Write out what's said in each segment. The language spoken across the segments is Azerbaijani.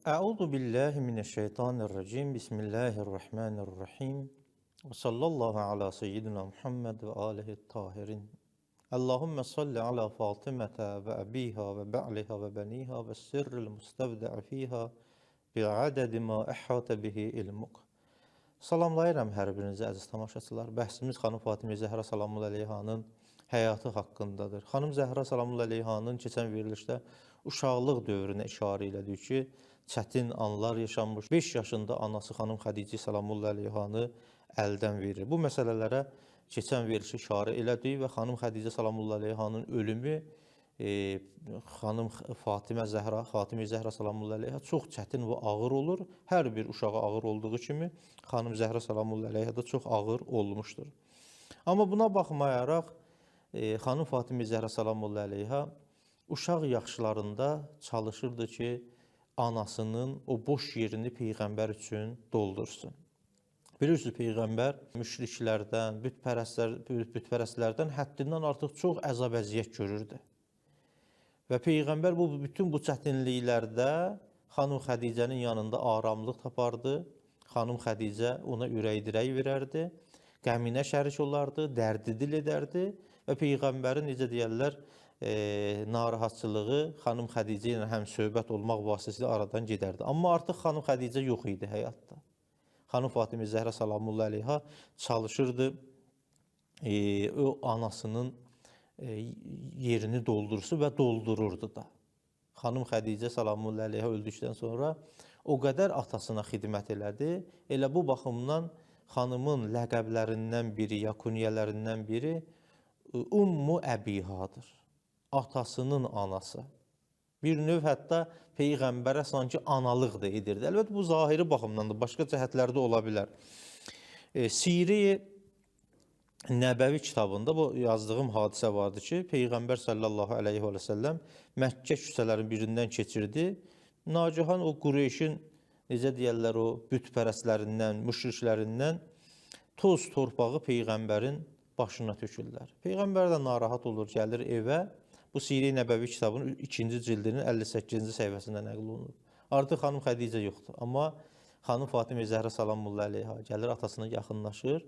Euzu billahi mineşşeytanirracim. Bismillahirrahmanirrahim. Ve sallallahu ala seyyidina Muhammed ve alihi tahirin. Allahümme salli ala Fatimata ve abiha ve ba'liha ve beniha ve sirril müstevda'i fiha bi'adedi ma ehata bihi ilmuk. Salamlayıram hər birinizi əziz tamaşaçılar. Bəhsimiz xanım Fatimə Zəhra salamun əleyhanın həyatı haqqındadır. Xanım Zəhra salamun əleyhanın keçən verilişdə uşaqlıq dövrünə işarə elədik ki, çətin anlar yaşanmış. 5 yaşında anası xanım Xədicə salamun əleyhanı əldən verir. Bu məsələlərə keçən verilişdə işarə elədik və xanım Xədicə salamun əleyhanın ölümü xanım Fatimə Zəhra salamun əleyhə çox çətin və ağır olur. Hər bir uşağa ağır olduğu kimi xanım Zəhra salamun əleyhə də çox ağır olmuşdur. Amma buna baxmayaraq xanım Fatimə Zəhra salamun əleyhə uşaq yaşlarında çalışırdı ki, anasının o boş yerini peyğəmbər üçün doldursun. Bilirsiniz, peyğəmbər müşriklərdən, bütpərəstlərdən həddindən artıq çox əzab-əziyyət görürdü. Və peyğəmbər bütün bu çətinliklərdə xanım Xədicənin yanında aramlıq tapardı. Xanım Xədicə ona ürək-dirək verərdi, qəminə şərik olardı, dərdi dil edərdi və peyğəmbərin necə deyərlər, narahatçılığı xanım Xədicə ilə həm söhbət olmaq vasitəsilə aradan gedərdi. Amma artıq xanım Xədicə yox idi həyatda. Xanım Fatimə Zəhra salamun əleyhə çalışırdı o anasının yerini doldursun və doldururdu da. Xanım Xədicə salamun əleyhə öldükdən sonra o qədər atasına xidmət elədi. Elə bu baxımdan xanımın ləqəblərindən biri, yakuniyələrindən biri Ummu Əbihadır. Atasının anası. Bir növ hətta peyğəmbərə sanki analıq da edirdi. Əlbəttə bu zahiri baxımdan da başqa cəhətlərdə ola bilər. Siri Nəbəvi kitabında bu yazdığım hadisə vardı ki, Peyğəmbər sallallahu aleyhi və səlləm Məkkə küçələrin birindən keçirdi. Nacihan o Qureyşin, necə deyərlər, o bütpərəstlərindən, müşriklərindən toz torpağı Peyğəmbərin başına tökürlər. Peyğəmbər də narahat olur, gəlir evə. Bu Siri Nəbəvi kitabının 2-ci cildinin 58-ci səhifəsində nəql olunur. Artıq xanım Xədicə yoxdur. Amma xanım Fatimə Zəhra salamun əleyhə gəlir, atasına yaxınlaşır.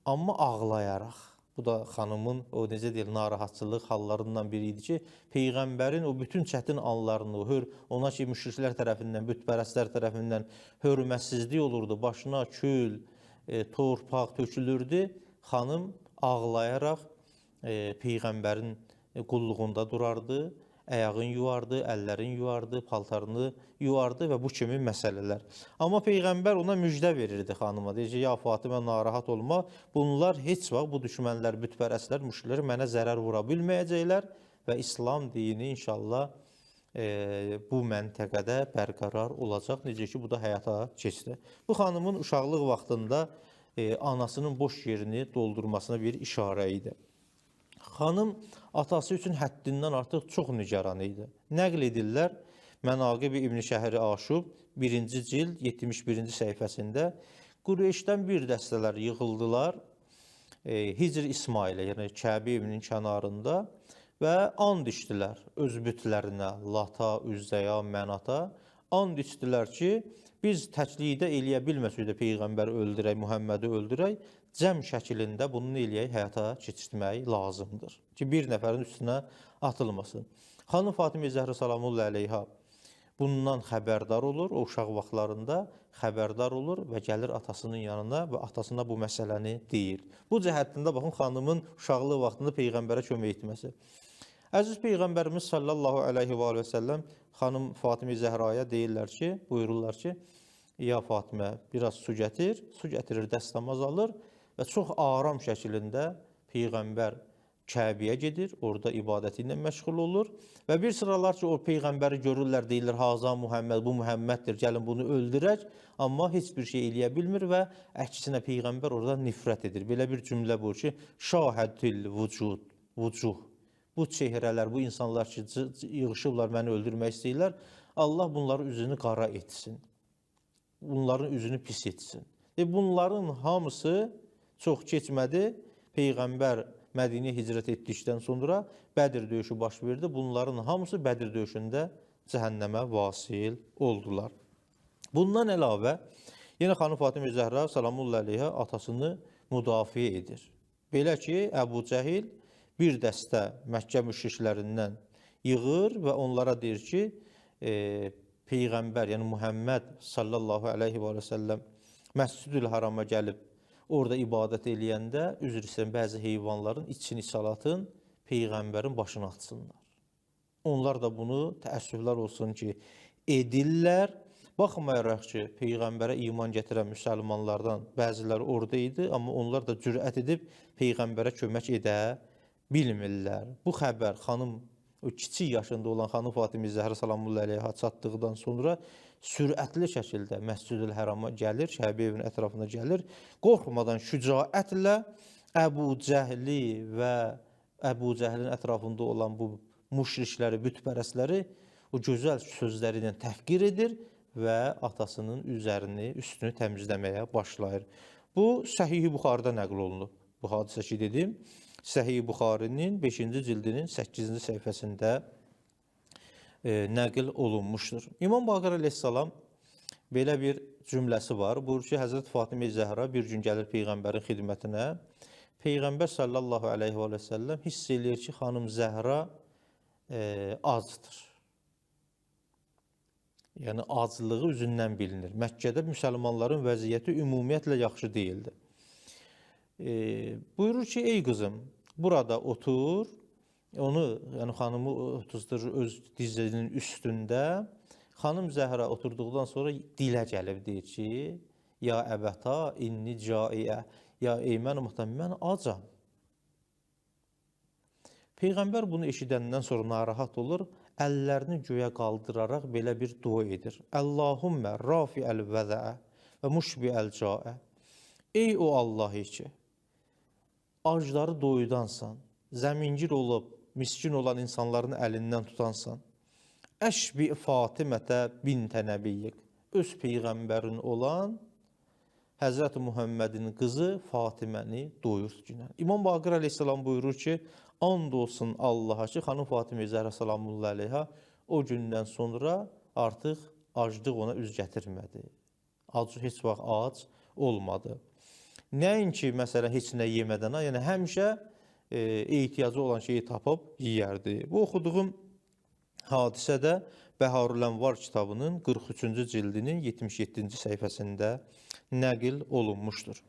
Amma ağlayaraq, bu da xanımın o necə deyil, narahatçılıq hallarından biri idi ki, peyğəmbərin o bütün çətin anlarını, ona ki, müşriklər tərəfindən, bütpərəstlər tərəfindən hörmətsizlik olurdu, başına kül, torpaq tökülürdü. Xanım ağlayaraq peyğəmbərin qulluğunda durardı, əyağını yuvardı, əllərini yuvardı, paltarını yuvardı və bu kimi məsələlər. Amma Peyğəmbər ona müjdə verirdi xanıma. Deyəcək, ya Fatimə narahat olma, bunlar heç vaxt bu düşmənlər, bütpərəstlər, müşriklər mənə zərər vura bilməyəcəklər və İslam dini inşallah bu məntəqədə bərqərar olacaq. Necə ki, bu da həyata keçdi. Bu xanımın uşaqlıq vaxtında anasının boş yerini doldurmasına bir işarə idi. Xanım atası üçün həddindən artıq çox nigaran idi. Nəql edirlər, Mənaqib İbn Şəhri Aşub 1-ci cild 71-ci səhifəsində Qureyşdən bir dəstələr yığıldılar Hicr İsmailə, yəni Kəbə evinin kənarında və and içdilər öz bütlərinə, Lata, Üzzəya, Mənata. And içdilər ki, biz təklikdə eləyə bilməsək də Peyğəmbər öldürək, Muhammədi öldürək, cəm şəklində bunu eləyək, həyata keçirmək lazımdır ki, bir nəfərin üstünə atılmasın. Xanım Fatimə Zəhra salamun əleyhə bundan xəbərdar olur, o uşaq vaxtlarında xəbərdar olur və gəlir atasının yanına və atasına bu məsələni deyir. Bu cəhətində baxın, xanımın uşaqlığı vaxtında Peyğəmbərə kömək etməsi. Əziz Peyğəmbərimiz sallallahu aleyhi və səlləm xanım Fatimə Zəhraya deyirlər ki, buyururlar ki, ya Fatimə biraz su gətir, su gətirir, dəstəmaz alır və çox aram şəklində Peyğəmbər Kəbəyə gedir, orada ibadəti ilə məşğul olur və bir sıralar ki, o Peyğəmbəri görürlər, deyirlər, Haza Muhammed, bu Muhammeddir, gəlin bunu öldürək, amma heç bir şey eləyə bilmir və əksinə Peyğəmbər orada nifrət edir. Belə bir cümlə bu ki, şahədül vücuh. Bu çehrələr, bu insanlar ki, yığışıblar, məni öldürmək istəyirlər, Allah bunların üzünü qara etsin, bunların üzünü pis etsin. Bunların hamısı çox keçmədi, Peyğəmbər Mədinəyə hicrət etdikdən sonra Bədir döyüşü baş verdi. Bunların hamısı Bədir döyüşündə cəhənnəmə vasil oldular. Bundan əlavə, yenə xanım Fatimə Zəhra salamullahi əleyhə atasını müdafiə edir. Belə ki, Əbu Cəhil bir dəstə Məkkə müşriklərindən yığır və onlara deyir ki, Peyğəmbər, yəni Muhammed sallallahu aleyhi və səlləm Məscid-ül Harama gəlib orada ibadət eləyəndə, üzr istəyirəm, bəzi heyvanların içini salatın, Peyğəmbərin başını atsınlar. Onlar da bunu təəssüflər olsun ki, edirlər. Baxmayaraq ki, Peyğəmbərə iman gətirən müsəlmanlardan bəziləri orada idi, amma onlar da cürət edib Peyğəmbərə kömək edə bilmirlər. Bu xəbər xanım, o kiçik yaşında olan xanım Fatimə Zəhra salamullahi əleyhə çatdıqdan sonra sürətli şəkildə Məscid-ül Hərama gəlir, Kəbə evinin ətrafına gəlir, qorxmadan şücaətlə Əbu Cəhli və Əbu Cəhlin ətrafında olan bu müşrikləri, bütpərəsləri o gözəl sözləri ilə təhqir edir və atasının üstünü təmizləməyə başlayır. Bu Səhih-i Buxarıda nəql olunub. Bu hadisə ki dedim, Səhih-i Buxarinin 5-ci cildinin 8-ci səhifəsində nəql olunmuşdur. İmam Baqir əleyhissalam belə bir cümləsi var. Buyurur ki, Həzrət Fatimə Zəhra bir gün gəlir Peyğəmbərin xidmətinə. Peyğəmbər sallallahu aleyhi və səlləm hiss eləyir ki, xanım Zəhra azdır. Yəni, azlığı üzündən bilinir. Məkkədə müsəlmanların vəziyyəti ümumiyyətlə yaxşı deyildi. Buyurur ki, ey qızım, burada otur, onu, yəni xanımı otuzdurur öz dizinin üstündə. Xanım Zəhra oturduqdan sonra dilə gəlib deyir ki, ya əbəta, inni caiyə, ya ey mənim atam, mən acam. Peyğəmbər bunu eşidəndən sonra narahat olur, əllərini göyə qaldıraraq belə bir dua edir. Allahümmə rafi'əl vəzəə və muşbi'əl caə. Ey o Allah ki, acları doyudansan, zəmingir olub, miskin olan insanların əlindən tutansan, əşbi Fatimətə bintə nəbiyyik, öz Peyğəmbərin olan Həzrət Muhammedin qızı Fatiməni doyurt günə. İmam Baqir əleyhissalam buyurur ki, and olsun Allaha ki, xanım Fatimə Zəhra salamullahi əleyhə o gündən sonra artıq aclıq ona üz gətirmədi. Heç vaxt ac olmadı. Nəinki, məsələn, heç nə yemədən, yəni həmişə ehtiyacı olan şeyi tapıb yeyərdi. Bu oxuduğum hadisədə Bəharul Ənvar kitabının 43-cü cildinin 77-ci səhifəsində nəql olunmuşdur.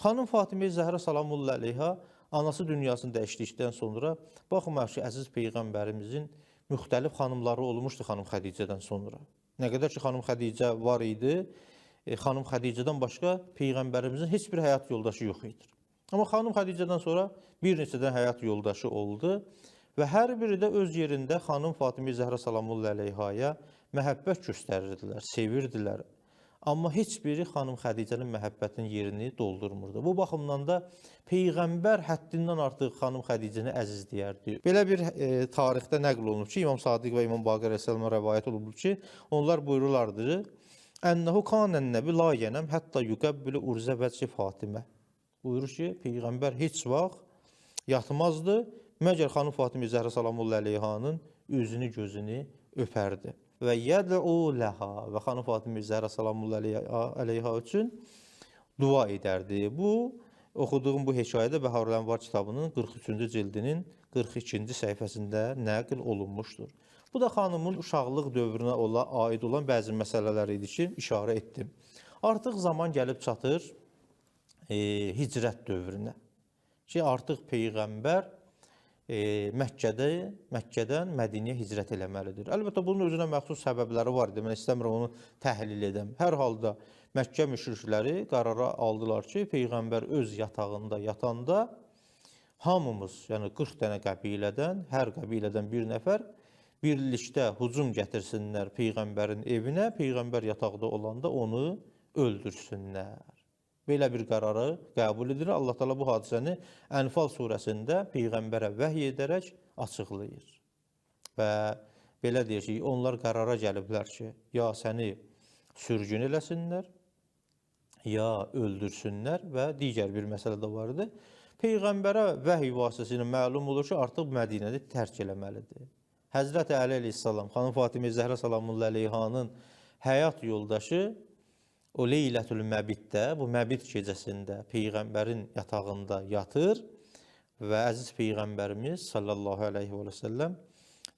Xanım Fatimə Zəhra salamullahi əleyhə anası dünyasını dəyişdikdən sonra baxmayaq ki, əziz Peyğəmbərimizin müxtəlif xanımları olmuşdu xanım Xədicədən sonra. Nə qədər ki, xanım Xədicə var idi, xanım Xədicədən başqa Peyğəmbərimizin heç bir həyat yoldaşı yox idi. Amma xanım Xədicədən sonra bir neçədən həyat yoldaşı oldu və hər biri də öz yerində xanım Fatimə Zəhra salamullahi əleyhəyə məhəbbət göstərirdilər, sevirdilər. Amma heç biri xanım Xədicənin məhəbbətinin yerini doldurmurdu. Bu baxımdan da Peyğəmbər həddindən artıq xanım Xədicəni əzizləyərdi. Belə bir tarixdə nəql olunub ki, İmam Sadiq və İmam Baqir əleyhissalama rəvayət olunub ki, onlar buyururlardı, Ənəhu kanən nəbi la yenəm hətta yuqəbbilə urzə vəcə Fatimə. Buyurur ki, Peyğəmbər heç vaxt yatmazdı, məgər xanım Fatimə Zəhra salamullahi əleyhanın üzünü, gözünü öpərdi. Və yəd'u ləhə və xanım Fatimə Zəhra salamullahi əleyhə üçün dua edərdi. Bu, oxuduğum bu hekayədə Bəharul Ənvar kitabının 43-cü cildinin 42-ci səhifəsində nəql olunmuşdur. Bu da xanımın uşaqlıq dövrünə aid olan bəzi məsələlər idi ki, işarə etdim. Artıq zaman gəlib çatır hicrət dövrünə ki, artıq Peyğəmbər Məkkədən Mədiniyə hicrət eləməlidir. Əlbəttə, bunun özünə məxsus səbəbləri var idi. Mən istəmirəm onu təhlil edəm. Hər halda Məkkə müşrikləri qərara aldılar ki, Peyğəmbər öz yatağında yatanda hamımız, yəni 40 dənə qəbilədən, hər qəbilədən bir nəfər birlikdə hücum gətirsinlər Peyğəmbərin evinə, Peyğəmbər yataqda olanda onu öldürsünlər. Belə bir qərarı qəbul edir. Allah Teala bu hadisəni Ənfal surəsində Peyğəmbərə vəhy edərək açıqlayır. Və belə deyir ki, onlar qərara gəliblər ki, ya səni sürgün eləsinlər, ya öldürsünlər və digər bir məsələ də var idi. Peyğəmbərə vəhy vasitəsilə məlum olur ki, artıq Mədinəni tərk eləməlidir. Həzrəti Əli əleyhissalam, xanım Fatimə Zəhra salamullahi əleyhanın həyat yoldaşı o Leylətül Məbiddə, bu Məbid gecəsində Peyğəmbərin yatağında yatır və əziz Peyğəmbərimiz sallallahu aleyhi və səlləm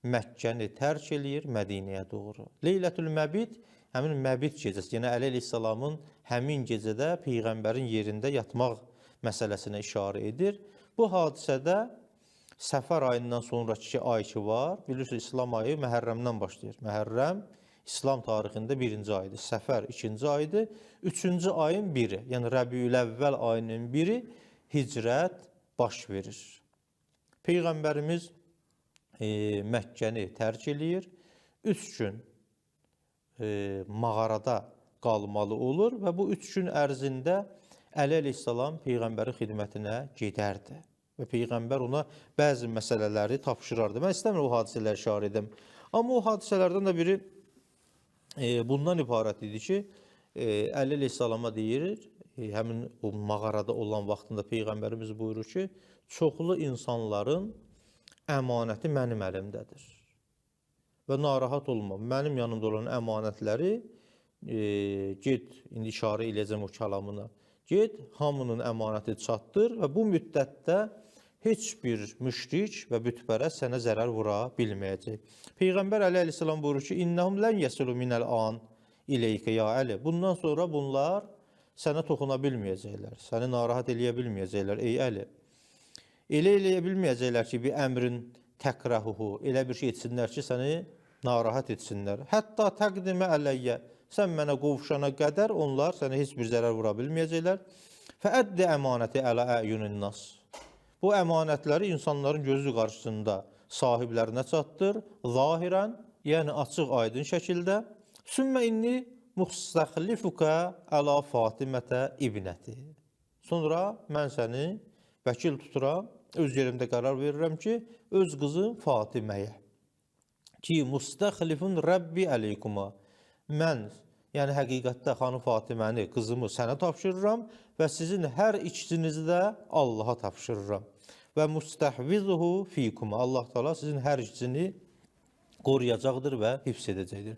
Məkkəni tərk eləyir Mədinəyə doğru. Leylətül Məbid, həmin Məbid gecəsi, yəni Əli əleyhissalamın həmin gecədə Peyğəmbərin yerində yatmaq məsələsinə işarə edir. Bu hadisədə Səfər ayından sonraki ay ki var, bilirsiniz İslam ayı Məhərrəmdən başlayır. Məhərrəm İslam tarixində birinci aydır, Səfər ikinci aydır, üçüncü ayın biri, yəni Rəbiül-Əvvəl ayının biri hicrət baş verir. Peyğəmbərimiz Məkkəni tərk eləyir, 3 gün mağarada qalmalı olur və bu 3 gün ərzində Əli əleyhissalam Peyğəmbərin xidmətinə gedərdi. Və Peyğəmbər ona bəzi məsələləri tapşırardı. Mən istəmirəm o hadisələri işarə edim. Amma o hadisələrdən də biri bundan ibarət idi ki, Əli əleyhissalama deyir, həmin o mağarada olan vaxtında Peyğəmbərimiz buyurur ki, çoxlu insanların əmanəti mənim əlimdədir. Və narahat olma, mənim yanımda olan əmanətləri get, indi işarə eləyəcəm o kəlamına, get, hamının əmanəti çatdır və bu müddətdə heç bir müşrik və bütpərəst sənə zərər vura bilməyəcək. Peyğəmbər Əli əleyhissalam buyurur ki, İnnəhum lən yəsilu minəl an ileykə ya Əli. Bundan sonra bunlar sənə toxuna bilməyəcəklər, səni narahat eləyə bilməyəcəklər, ey Əli. Elə eləyə bilməyəcəklər ki, bir əmrin təkrahuhu, elə bir şey etsinlər ki, səni narahat etsinlər. Hətta təqdimə ələyyə, sən mənə qovuşana qədər onlar sənə heç bir zərər vura bilməyəcəklər. Fəəddi əmanəti ələ əyunin nas. Bu əmanətləri insanların gözü qarşısında sahiblərinə çatdır, zahirən, yəni açıq aydın şəkildə. Sümmə inni muxtəxlifuka əla Fatimətə ibnəti. Sonra mən səni vəkil tuturam, öz yerimdə qərar verirəm ki, öz qızım Fatiməyə ki, müstəxlifun Rəbbi əleykuma. Mən, yəni həqiqətdə xanım Fatiməni, qızımı sənə tapşırıram və sizin hər ikisinizi də Allaha tapşırıram. Və müstəhvizuhu fikuma. Allah Teala sizin hər ikisini qoruyacaqdır və hifz edəcəkdir.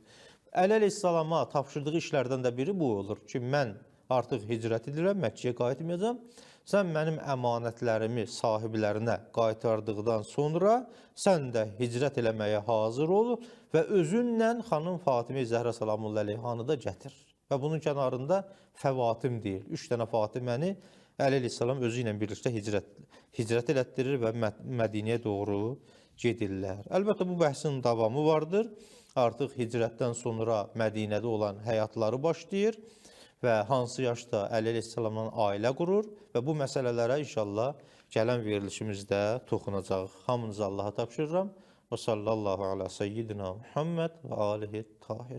Əli əleyhissalama tapşırdığı işlərdən də biri bu olur ki, mən artıq hicrət edirəm, Məkkəyə qayıtmayacağam. Sən mənim əmanətlərimi sahiblərinə qaytardıqdan sonra sən də hicrət eləməyə hazır ol və özünlə xanım Fatimə Zəhra salamullahi əleyhanı da gətir. Və bunun kənarında fəvatim deyil. 3 dənə Fatiməni Əli əleyhissalam özü ilə birlikdə hicrət elətdirir və Mədinəyə doğru gedirlər. Əlbəttə bu bəhsin davamı vardır. Artıq hicrətdən sonra Mədinədə olan həyatları başlayır və hansı yaşda Əli əleyhissalamla ailə qurur və bu məsələlərə inşallah gələn verilişimizdə toxunacaq. Hamınızı Allaha tapşırıram. Və sallallahu ala seyyidina Muhammed və alihi tahir.